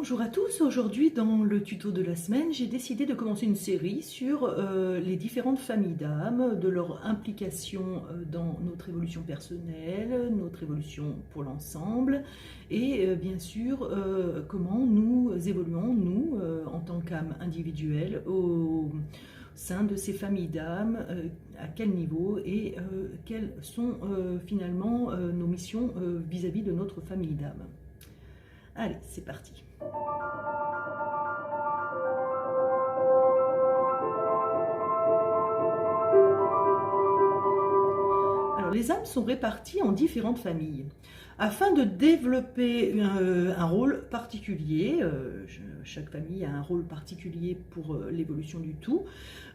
Bonjour à tous, aujourd'hui dans le tuto de la semaine, j'ai décidé de commencer une série sur les différentes familles d'âmes, de leur implication dans notre évolution personnelle, notre évolution pour l'ensemble et bien sûr comment nous évoluons, nous, en tant qu'âme individuelle, au sein de ces familles d'âmes, à quel niveau et quelles sont finalement nos missions vis-à-vis de notre famille d'âmes. Allez, c'est parti. Alors, les âmes sont réparties en différentes familles. Afin de développer un rôle particulier, chaque famille a un rôle particulier pour l'évolution du tout,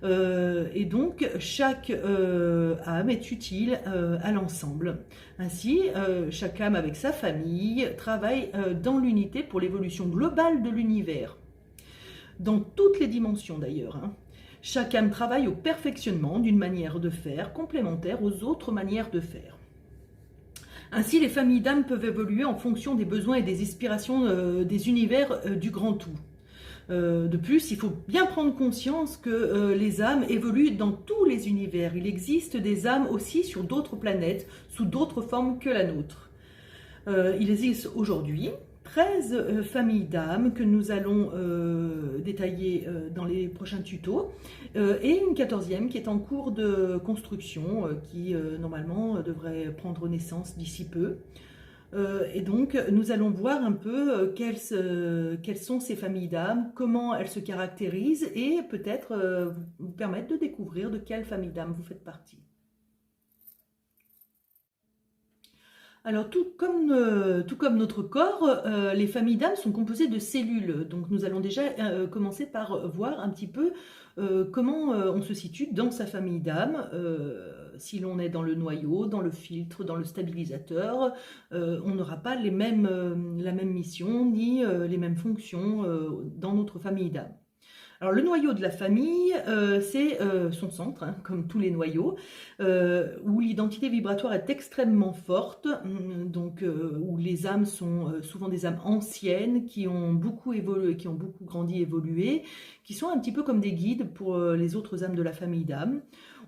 et donc chaque âme est utile à l'ensemble. Ainsi, chaque âme avec sa famille travaille dans l'unité pour l'évolution globale de l'univers, dans toutes les dimensions d'ailleurs. Chaque âme travaille au perfectionnement d'une manière de faire complémentaire aux autres manières de faire. Ainsi, les familles d'âmes peuvent évoluer en fonction des besoins et des inspirations des univers du grand tout. De plus, il faut bien prendre conscience que les âmes évoluent dans tous les univers. Il existe des âmes aussi sur d'autres planètes, sous d'autres formes que la nôtre. Il existe aujourd'hui 13 familles d'âmes que nous allons détailler dans les prochains tutos et une 14e qui est en cours de construction qui normalement devrait prendre naissance d'ici peu. Et donc nous allons voir un peu quelles sont ces familles d'âmes, comment elles se caractérisent et peut-être vous permettre de découvrir de quelle famille d'âmes vous faites partie. Alors, tout comme notre corps, les familles d'âmes sont composées de cellules. Donc, nous allons déjà commencer par voir un petit peu comment on se situe dans sa famille d'âmes. Si l'on est dans le noyau, dans le filtre, dans le stabilisateur, on n'aura pas la même mission ni les mêmes fonctions dans notre famille d'âmes. Alors, le noyau de la famille, c'est son centre, comme tous les noyaux, où l'identité vibratoire est extrêmement forte, donc où les âmes sont souvent des âmes anciennes qui ont beaucoup évolué, qui ont beaucoup grandi, évolué, qui sont un petit peu comme des guides pour les autres âmes de la famille d'âmes.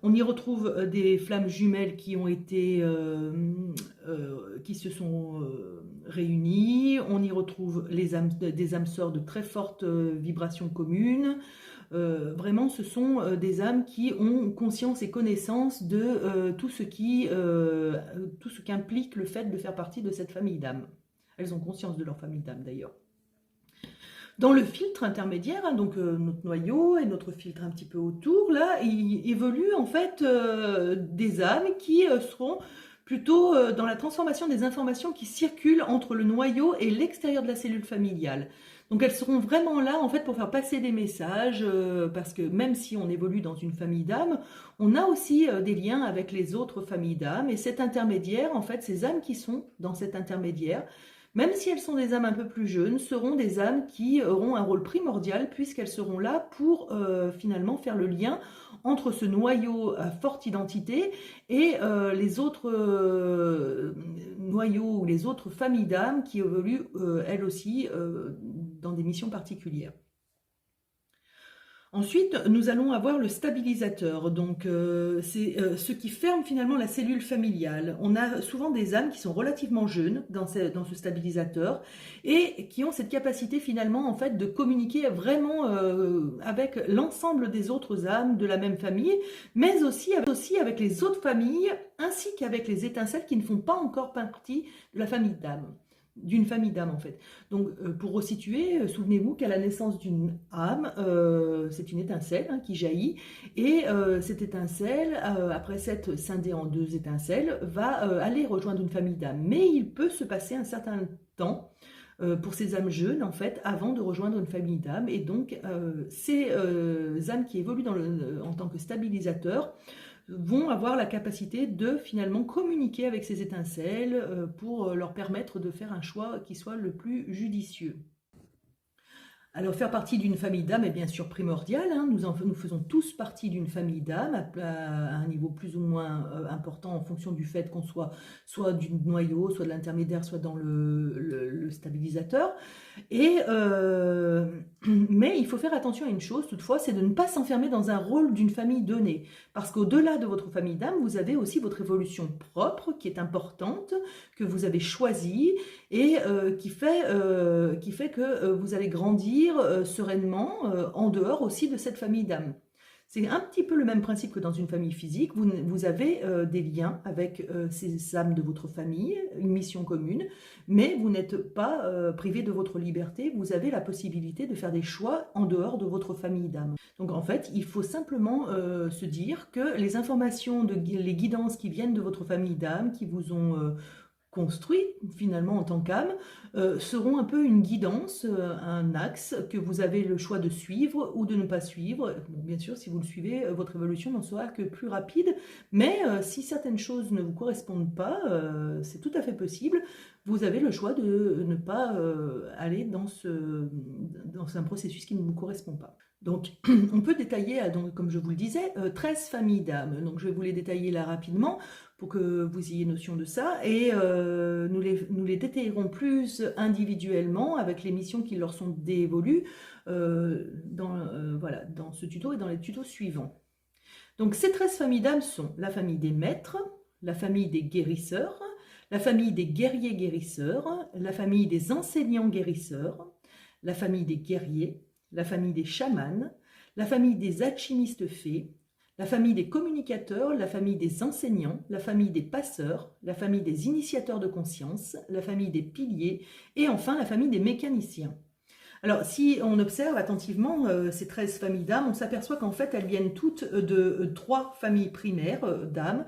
On y retrouve des flammes jumelles qui ont été, qui se sont réunies. On y retrouve des âmes sœurs de très fortes vibrations communes. Vraiment, ce sont des âmes qui ont conscience et connaissance de tout ce qu'implique le fait de faire partie de cette famille d'âmes. Elles ont conscience de leur famille d'âmes d'ailleurs. Dans le filtre intermédiaire, donc notre noyau et notre filtre un petit peu autour, là, il évolue en fait des âmes qui seront plutôt dans la transformation des informations qui circulent entre le noyau et l'extérieur de la cellule familiale. Donc elles seront vraiment là en fait pour faire passer des messages, parce que même si on évolue dans une famille d'âmes, on a aussi des liens avec les autres familles d'âmes, et cet intermédiaire, en fait, ces âmes qui sont dans cet intermédiaire, même si elles sont des âmes un peu plus jeunes, seront des âmes qui auront un rôle primordial puisqu'elles seront là pour finalement faire le lien entre ce noyau à forte identité et les autres noyaux ou les autres familles d'âmes qui évoluent elles aussi dans des missions particulières. Ensuite, nous allons avoir le stabilisateur, donc c'est ce qui ferme finalement la cellule familiale. On a souvent des âmes qui sont relativement jeunes dans ce stabilisateur et qui ont cette capacité finalement en fait de communiquer vraiment avec l'ensemble des autres âmes de la même famille, mais aussi avec les autres familles ainsi qu'avec les étincelles qui ne font pas encore partie de la famille d'âmes. D'une famille d'âmes en fait. Donc pour resituer, souvenez-vous qu'à la naissance d'une âme, c'est une étincelle qui jaillit, et cette étincelle, après s'être scindée en deux étincelles, va aller rejoindre une famille d'âmes. Mais il peut se passer un certain temps pour ces âmes jeunes en fait avant de rejoindre une famille d'âmes, et donc ces âmes qui évoluent en tant que stabilisateurs vont avoir la capacité de finalement communiquer avec ces étincelles pour leur permettre de faire un choix qui soit le plus judicieux. Alors, faire partie d'une famille d'âmes est bien sûr primordial, hein. Nous faisons tous partie d'une famille d'âmes à un niveau plus ou moins important en fonction du fait qu'on soit du noyau, soit de l'intermédiaire, soit dans le stabilisateur. Mais il faut faire attention à une chose, toutefois, c'est de ne pas s'enfermer dans un rôle d'une famille donnée. Parce qu'au-delà de votre famille d'âmes, vous avez aussi votre évolution propre qui est importante, que vous avez choisie et qui fait que vous allez grandir sereinement en dehors aussi de cette famille d'âmes. C'est un petit peu le même principe que dans une famille physique. Vous avez des liens avec ces âmes de votre famille, une mission commune, mais vous n'êtes pas privé de votre liberté. Vous avez la possibilité de faire des choix en dehors de votre famille d'âmes. Donc en fait, il faut simplement se dire que les informations, les guidances qui viennent de votre famille d'âmes, qui vous ont construit finalement en tant qu'âme, seront un peu une guidance, un axe que vous avez le choix de suivre ou de ne pas suivre. Bon, bien sûr, si vous le suivez, votre évolution n'en sera que plus rapide, mais si certaines choses ne vous correspondent pas, c'est tout à fait possible. Vous avez le choix de ne pas aller dans un processus qui ne vous correspond pas. Donc, on peut détailler, donc, comme je vous le disais, 13 familles d'âmes. Donc, je vais vous les détailler là rapidement pour que vous ayez notion de ça. Et nous les détaillerons plus individuellement avec les missions qui leur sont dévolues voilà, dans ce tuto et dans les tutos suivants. Donc, ces 13 familles d'âmes sont la famille des maîtres, la famille des guérisseurs, la famille des guerriers guérisseurs, la famille des enseignants guérisseurs, la famille des guerriers, la famille des chamans, la famille des alchimistes fées, la famille des communicateurs, la famille des enseignants, la famille des passeurs, la famille des initiateurs de conscience, la famille des piliers et enfin la famille des mécaniciens. Alors, si on observe attentivement ces 13 familles d'âmes, on s'aperçoit qu'en fait, elles viennent toutes de 3 familles primaires d'âmes,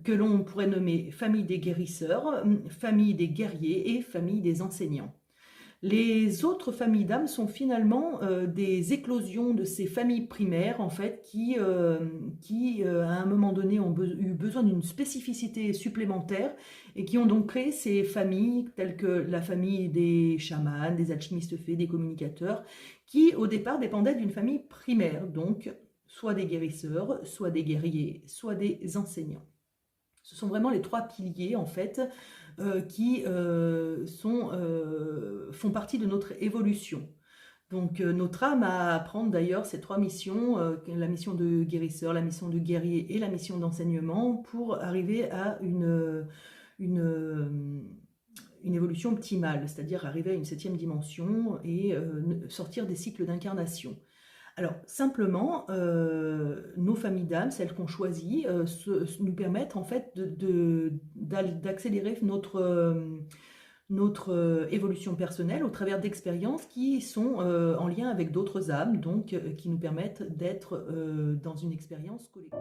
que l'on pourrait nommer famille des guérisseurs, famille des guerriers et famille des enseignants. Les autres familles d'âmes sont finalement des éclosions de ces familles primaires, en fait, qui à un moment donné, ont eu besoin d'une spécificité supplémentaire et qui ont donc créé ces familles, telles que la famille des chamans, des alchimistes fées, des communicateurs, qui au départ dépendaient d'une famille primaire, donc soit des guérisseurs, soit des guerriers, soit des enseignants. Ce sont vraiment les 3 piliers, en fait, qui font partie de notre évolution. Donc notre âme a à apprendre d'ailleurs ces 3 missions, la mission de guérisseur, la mission de guerrier et la mission d'enseignement, pour arriver à une évolution optimale, c'est-à-dire arriver à une 7e dimension et sortir des cycles d'incarnation. Alors, simplement, nos familles d'âmes, celles qu'on choisit, nous permettent en fait d'accélérer notre évolution personnelle au travers d'expériences qui sont en lien avec d'autres âmes, donc qui nous permettent d'être dans une expérience collective.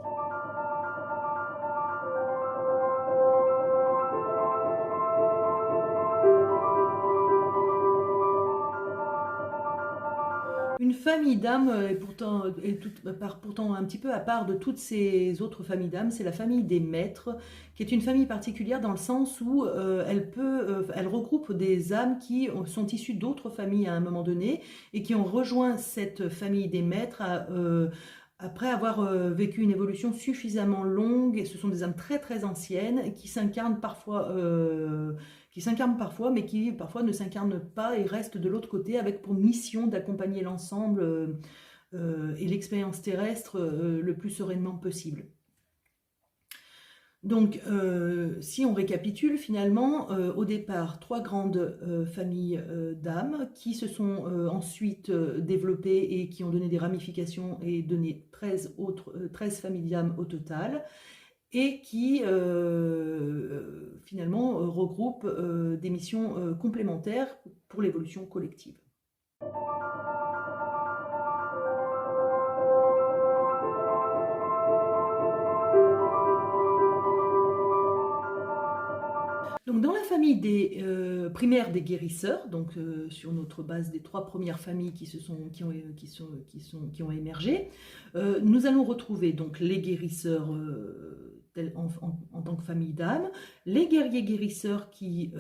Une famille d'âmes est pourtant un petit peu à part de toutes ces autres familles d'âmes, c'est la famille des maîtres, qui est une famille particulière dans le sens où elle regroupe des âmes qui sont issues d'autres familles à un moment donné et qui ont rejoint cette famille des maîtres après avoir vécu une évolution suffisamment longue. Ce sont des âmes très très anciennes qui s'incarnent parfois, mais qui parfois ne s'incarnent pas et restent de l'autre côté avec pour mission d'accompagner l'ensemble et l'expérience terrestre le plus sereinement possible. Donc, si on récapitule, finalement, au départ, 3 grandes familles d'âmes qui se sont ensuite développées et qui ont donné des ramifications et donné 13 familles d'âmes au total, et qui finalement regroupent des missions complémentaires pour l'évolution collective. Donc dans la famille des primaires des guérisseurs, donc sur notre base des 3 premières familles qui ont émergé, nous allons retrouver donc les guérisseurs en tant que famille d'âmes, les guerriers guérisseurs qui,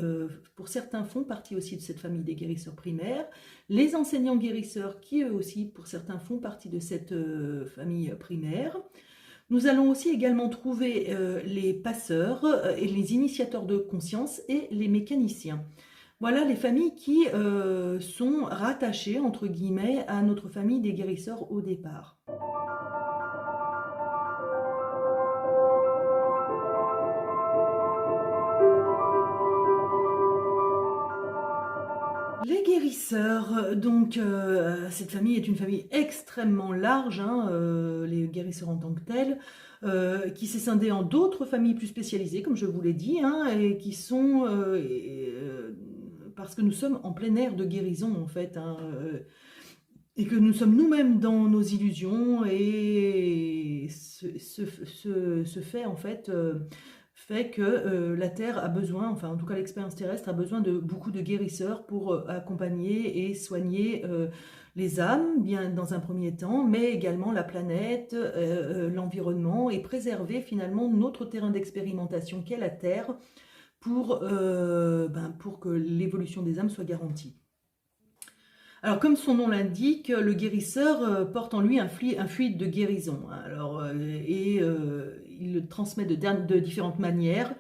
pour certains, font partie aussi de cette famille des guérisseurs primaires, les enseignants guérisseurs qui, eux aussi, pour certains, font partie de cette famille primaire. Nous allons aussi également trouver les passeurs et les initiateurs de conscience et les mécaniciens. Voilà les familles qui sont rattachées, entre guillemets, à notre famille des guérisseurs au départ. Les guérisseurs, donc cette famille est une famille extrêmement large, hein, les guérisseurs en tant que tels, qui s'est scindée en d'autres familles plus spécialisées, comme je vous l'ai dit, hein, et qui sont, parce que nous sommes en plein ère de guérison en fait, hein, et que nous sommes nous-mêmes dans nos illusions, et ce fait en fait fait que la Terre a besoin, enfin en tout cas l'expérience terrestre a besoin de beaucoup de guérisseurs pour accompagner et soigner les âmes, bien dans un premier temps, mais également la planète, l'environnement, et préserver finalement notre terrain d'expérimentation qu'est la Terre pour que l'évolution des âmes soit garantie. Alors, comme son nom l'indique, le guérisseur porte en lui un fluide de guérison. Alors, il le transmet de différentes manières,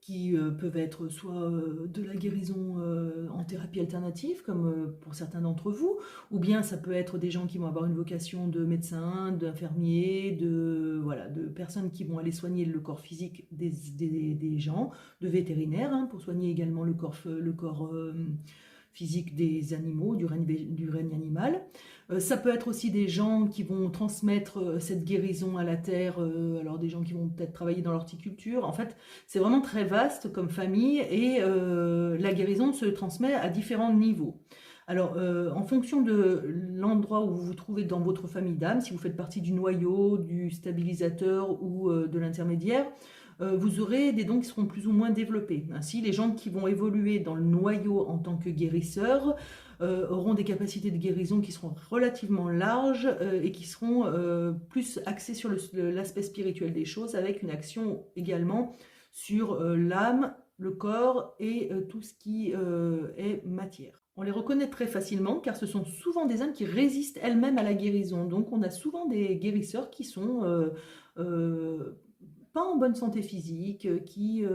qui peuvent être soit de la guérison en thérapie alternative, comme pour certains d'entre vous, ou bien ça peut être des gens qui vont avoir une vocation de médecin, d'infirmier, de personnes qui vont aller soigner le corps physique des gens, de vétérinaires, hein, pour soigner également le corps physique des animaux, du règne animal. Ça peut être aussi des gens qui vont transmettre cette guérison à la terre, alors des gens qui vont peut-être travailler dans l'horticulture. En fait, c'est vraiment très vaste comme famille, et la guérison se transmet à différents niveaux. Alors, en fonction de l'endroit où vous vous trouvez dans votre famille d'âme, si vous faites partie du noyau, du stabilisateur ou de l'intermédiaire, vous aurez des dons qui seront plus ou moins développés. Ainsi, les gens qui vont évoluer dans le noyau en tant que guérisseurs auront des capacités de guérison qui seront relativement larges et qui seront plus axées sur l'aspect spirituel des choses, avec une action également sur l'âme, le corps et tout ce qui est matière. On les reconnaît très facilement car ce sont souvent des âmes qui résistent elles-mêmes à la guérison. Donc on a souvent des guérisseurs qui sont pas en bonne santé physique, qui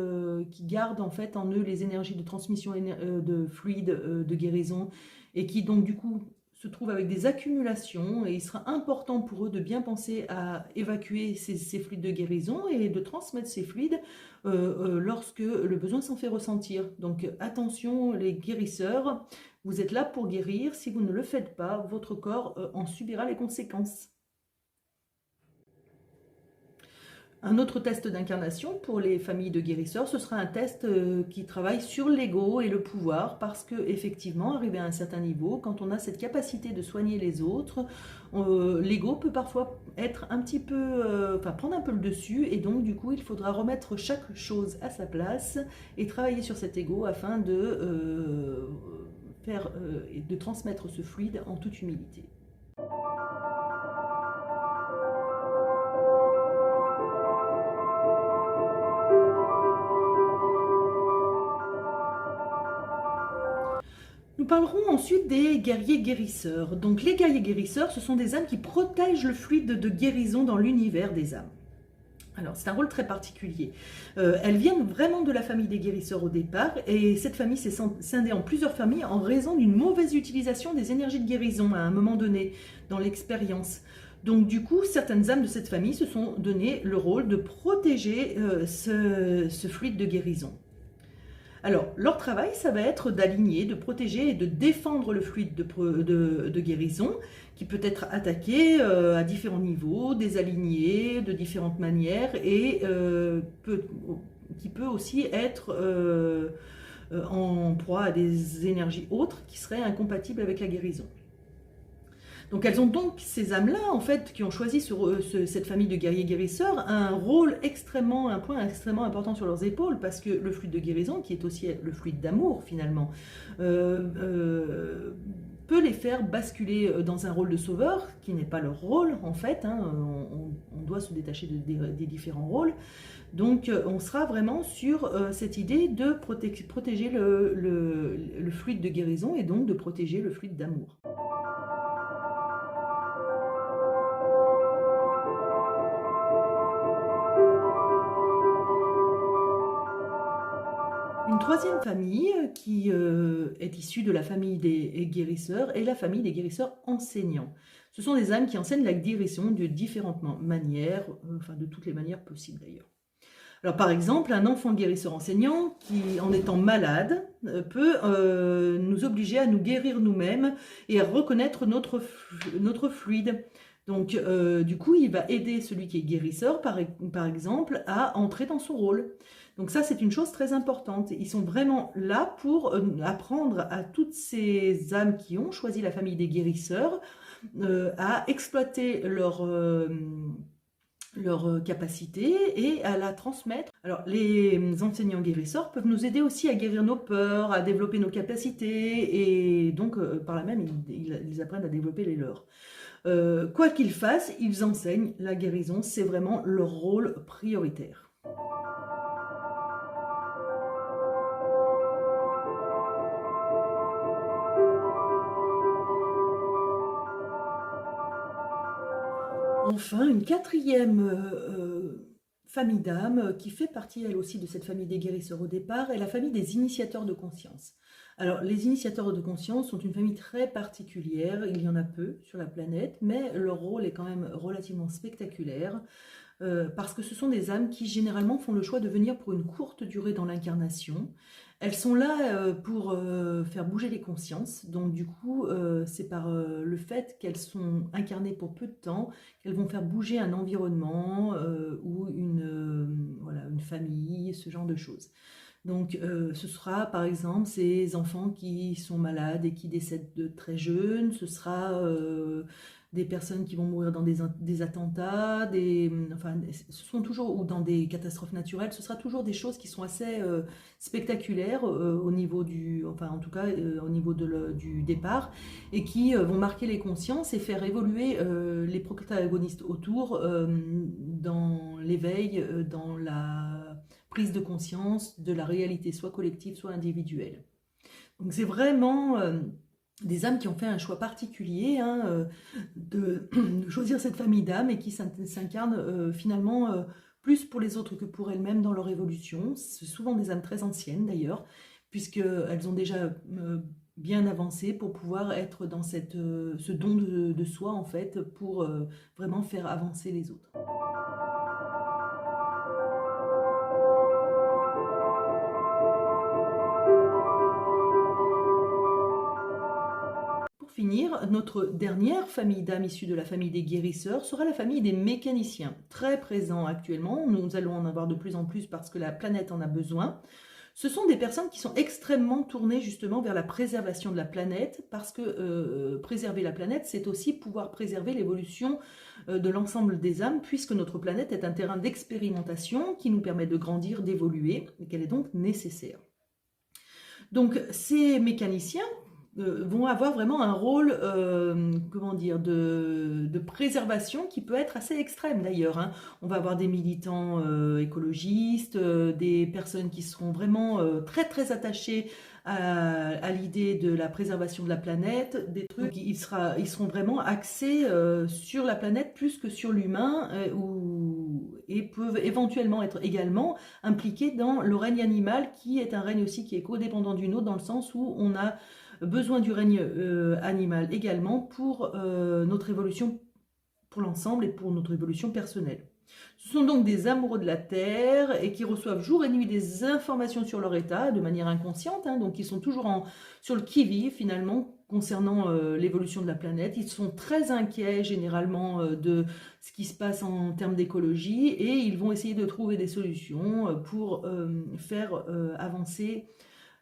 gardent en fait en eux les énergies de transmission de fluide de guérison, et qui donc du coup se trouvent avec des accumulations, et il sera important pour eux de bien penser à évacuer ces fluides de guérison et de transmettre ces fluides lorsque le besoin s'en fait ressentir. Donc attention les guérisseurs, vous êtes là pour guérir, si vous ne le faites pas, votre corps en subira les conséquences. Un autre test d'incarnation pour les familles de guérisseurs, ce sera un test qui travaille sur l'ego et le pouvoir, parce que effectivement, arrivé à un certain niveau, quand on a cette capacité de soigner les autres, l'ego peut parfois être un petit peu, prendre un peu le dessus, et donc du coup, il faudra remettre chaque chose à sa place et travailler sur cet ego afin de de transmettre ce fluide en toute humilité. Nous parlerons ensuite des guerriers guérisseurs. Donc les guerriers guérisseurs, ce sont des âmes qui protègent le fluide de guérison dans l'univers des âmes. Alors c'est un rôle très particulier. Elles viennent vraiment de la famille des guérisseurs au départ, et cette famille s'est scindée en plusieurs familles en raison d'une mauvaise utilisation des énergies de guérison à un moment donné dans l'expérience. Donc du coup, certaines âmes de cette famille se sont donné le rôle de protéger ce fluide de guérison. Alors, leur travail, ça va être d'aligner, de protéger et de défendre le fluide de guérison, qui peut être attaqué à différents niveaux, désaligné de différentes manières, et qui peut aussi être en proie à des énergies autres qui seraient incompatibles avec la guérison. Donc elles ont donc, ces âmes-là, en fait, qui ont choisi cette famille de guerriers guérisseurs, un point extrêmement important sur leurs épaules, parce que le fluide de guérison, qui est aussi le fluide d'amour finalement, peut peut les faire basculer dans un rôle de sauveur, qui n'est pas leur rôle en fait, hein. On doit se détacher des différents rôles. Donc on sera vraiment sur cette idée de protéger le fluide de guérison et donc de protéger le fluide d'amour. Une troisième famille qui est issue de la famille des guérisseurs est la famille des guérisseurs enseignants. Ce sont des âmes qui enseignent la guérison de différentes manières, enfin de toutes les manières possibles d'ailleurs. Alors par exemple, un enfant guérisseur enseignant qui, en étant malade, peut nous obliger à nous guérir nous-mêmes et à reconnaître notre fluide. Donc du coup, il va aider celui qui est guérisseur, par exemple, à entrer dans son rôle. Donc ça, c'est une chose très importante. Ils sont vraiment là pour apprendre à toutes ces âmes qui ont choisi la famille des guérisseurs à exploiter leur capacité et à la transmettre. Alors, les enseignants guérisseurs peuvent nous aider aussi à guérir nos peurs, à développer nos capacités, et donc, par là même, ils apprennent à développer les leurs. Quoi qu'ils fassent, ils enseignent la guérison, c'est vraiment leur rôle prioritaire. Enfin, une quatrième famille d'âmes qui fait partie elle aussi de cette famille des guérisseurs au départ est la famille des initiateurs de conscience. Alors les initiateurs de conscience sont une famille très particulière, il y en a peu sur la planète, mais leur rôle est quand même relativement spectaculaire parce que ce sont des âmes qui généralement font le choix de venir pour une courte durée dans l'incarnation. Elles sont là pour faire bouger les consciences, donc du coup c'est par le fait qu'elles sont incarnées pour peu de temps qu'elles vont faire bouger un environnement ou voilà, une famille, ce genre de choses. Donc ce sera par exemple ces enfants qui sont malades et qui décèdent de très jeunes, ce sera des personnes qui vont mourir dans des attentats, enfin, ce sont toujours, ou dans des catastrophes naturelles, ce sera toujours des choses qui sont assez spectaculaires au niveau enfin en tout cas au niveau du départ, et qui vont marquer les consciences et faire évoluer les protagonistes autour dans l'éveil, dans la prise de conscience de la réalité, soit collective, soit individuelle. Donc c'est vraiment des âmes qui ont fait un choix particulier de choisir cette famille d'âmes et qui s'incarnent finalement plus pour les autres que pour elles-mêmes dans leur évolution. C'est souvent des âmes très anciennes d'ailleurs, puisqu'elles ont déjà bien avancé pour pouvoir être dans ce don de soi en fait, pour vraiment faire avancer les autres. Pour finir, notre dernière famille d'âmes issue de la famille des guérisseurs sera la famille des mécaniciens, très présents actuellement. Nous allons en avoir de plus en plus parce que la planète en a besoin. Ce sont des personnes qui sont extrêmement tournées justement vers la préservation de la planète, parce que préserver la planète, c'est aussi pouvoir préserver l'évolution de l'ensemble des âmes, puisque notre planète est un terrain d'expérimentation qui nous permet de grandir, d'évoluer, et qu'elle est donc nécessaire. Donc ces mécaniciens vont avoir vraiment un rôle, comment dire, de préservation qui peut être assez extrême d'ailleurs, hein. On va avoir des militants écologistes, des personnes qui seront vraiment très très attachées à l'idée de la préservation de la planète, des trucs, ils seront vraiment axés sur la planète plus que sur l'humain, et peuvent éventuellement être également impliqués dans le règne animal, qui est un règne aussi qui est codépendant du nôtre, dans le sens où on a besoin du règne animal également pour notre évolution, pour l'ensemble et pour notre évolution personnelle. Ce sont donc des amoureux de la Terre et qui reçoivent jour et nuit des informations sur leur état de manière inconsciente, hein, donc ils sont toujours sur le qui-vive finalement concernant l'évolution de la planète. Ils sont très inquiets généralement de ce qui se passe en termes d'écologie, et ils vont essayer de trouver des solutions pour faire avancer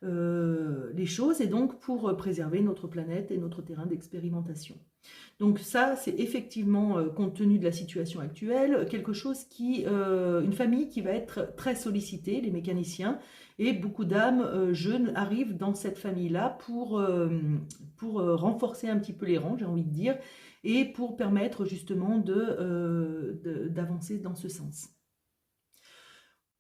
les choses, et donc pour préserver notre planète et notre terrain d'expérimentation. Donc ça, c'est effectivement, compte tenu de la situation actuelle, quelque chose une famille qui va être très sollicitée, les mécaniciens, et beaucoup d'âmes jeunes arrivent dans cette famille-là pour renforcer un petit peu les rangs, j'ai envie de dire, et pour permettre justement d'avancer dans ce sens.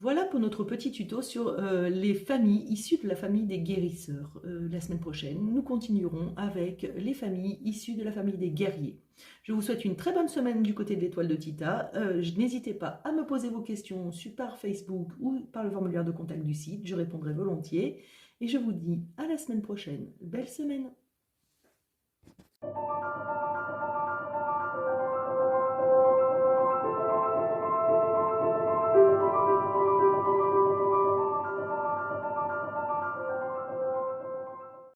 Voilà pour notre petit tuto sur les familles issues de la famille des guérisseurs. La semaine prochaine, nous continuerons avec les familles issues de la famille des guerriers. Je vous souhaite une très bonne semaine du côté de l'étoile de Tita. N'hésitez pas à me poser vos questions par Facebook ou par le formulaire de contact du site. Je répondrai volontiers. Et je vous dis à la semaine prochaine. Belle semaine!